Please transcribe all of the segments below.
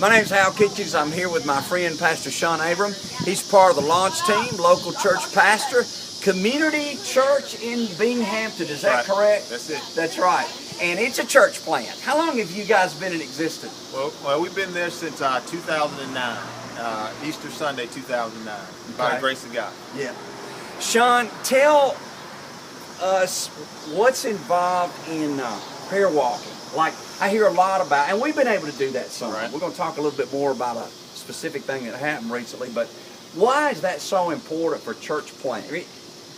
My name's Hal Kitchens. I'm here with my friend Pastor Shun Abram. He's part of the launch team, local church pastor, community church in Binghamton. Is that correct? That's it. That's right. And it's a church plant. How long have you guys been in existence? Well, we've been there since 2009, Easter Sunday 2009, by the grace of God. Yeah. Shun, tell us what's involved in prayer walking. Like, I hear a lot about, and we've been able to do that some. Right. We're going to talk a little bit more about a specific thing that happened recently, but why is that so important for church plant? I mean,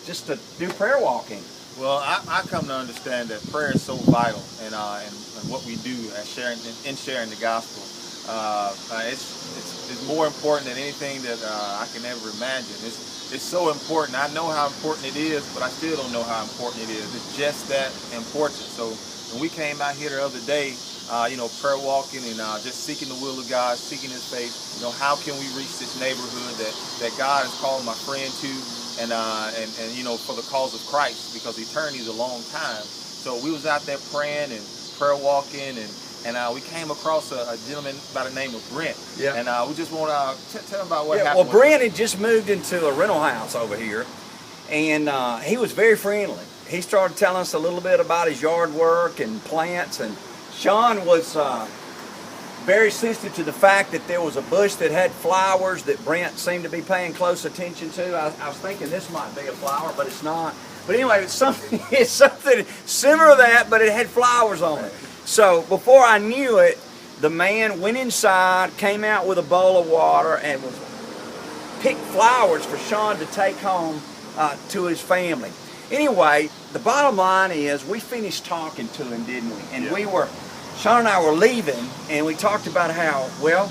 just to do prayer walking. Well, I come to understand that prayer is so vital and what we do as sharing the gospel. It's more important than anything that I can ever imagine. It's so important. I know how important it is, but I still don't know how important it is. It's just that important. So when we came out here the other day, prayer walking and just seeking the will of God, seeking His face. How can we reach this neighborhood that God has called my friend to, and for the cause of Christ, because eternity is a long time. So we was out there praying and prayer walking, and we came across a gentleman by the name of Brent. Yeah. And we just want to tell him about what happened. Well, Brent had just moved into a rental house over here, and he was very friendly. He started telling us a little bit about his yard work and plants, and Shun was very sensitive to the fact that there was a bush that had flowers that Brent seemed to be paying close attention to. I was thinking this might be a flower, but it's not. But anyway, it's something similar to that, but it had flowers on it. So before I knew it, the man went inside, came out with a bowl of water, and picked flowers for Shun to take home to his family. Anyway, the bottom line is we finished talking to him, didn't we? And Shun and I were leaving, and we talked about how, well,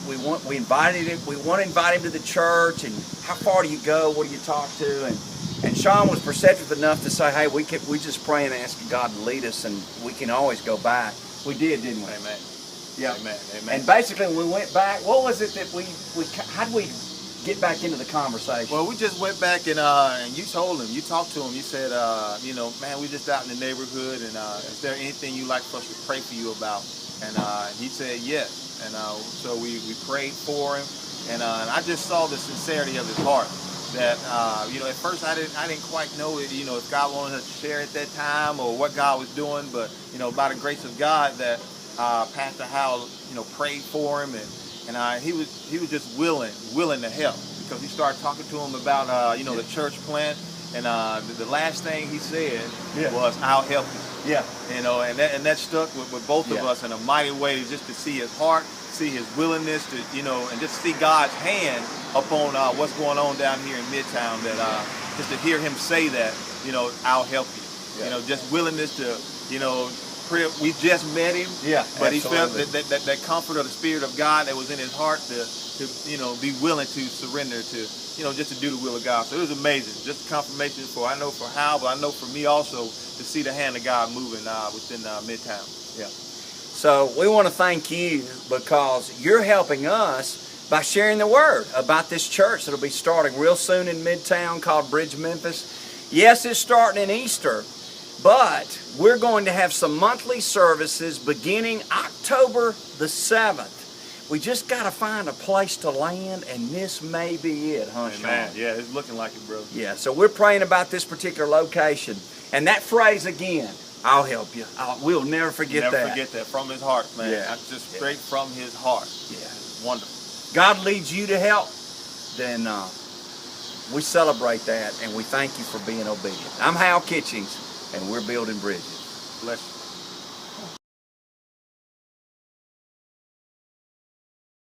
we want to invite him to the church, and how far do you go? What do you talk to? And Shun was perceptive enough to say, hey, we just pray and ask God to lead us, and we can always go back. We did, didn't we? Amen. Yeah. Amen. Amen. And basically, when we went back, what was it that how did we get back into the conversation? Well, we just went back and you talked to him. You said, man, we just out in the neighborhood, and is there anything you'd like for us to pray for you about? And he said yes. And so we prayed for him, and I just saw the sincerity of his heart. That at first I didn't quite know it, if God wanted us to share at that time or what God was doing, but by the grace of God that Pastor Howell prayed for him, and he was just willing to help, because he started talking to him about the church plant, and the last thing he said was, "I'll help you." Yeah. And that stuck with both of us in a mighty way, just to see his heart, see his willingness to and just see God's hand upon what's going on down here in Midtown. That just to hear him say that, "I'll help you." Yeah. Just willingness to we just met him, but absolutely. He felt that comfort of the Spirit of God that was in his heart to be willing to surrender to just to do the will of God. So it was amazing, just confirmation for Hal, but I know for me also to see the hand of God moving within Midtown. Yeah. So we want to thank you, because you're helping us by sharing the word about this church that'll be starting real soon in Midtown, called Bridge Memphis. Yes, it's starting in Easter, but we're going to have some monthly services beginning October the 7th. We just got to find a place to land, and this may be it, huh, Shun? Man, yeah, it's looking like it, bro. Yeah, so we're praying about this particular location. And that phrase again, "I'll help you." We'll never forget that. Never forget that, from his heart, man. Yeah. That's just straight from his heart. Yeah. Wonderful. God leads you to help, then we celebrate that, and we thank you for being obedient. I'm Hal Kitchens, and we're building bridges. Bless you.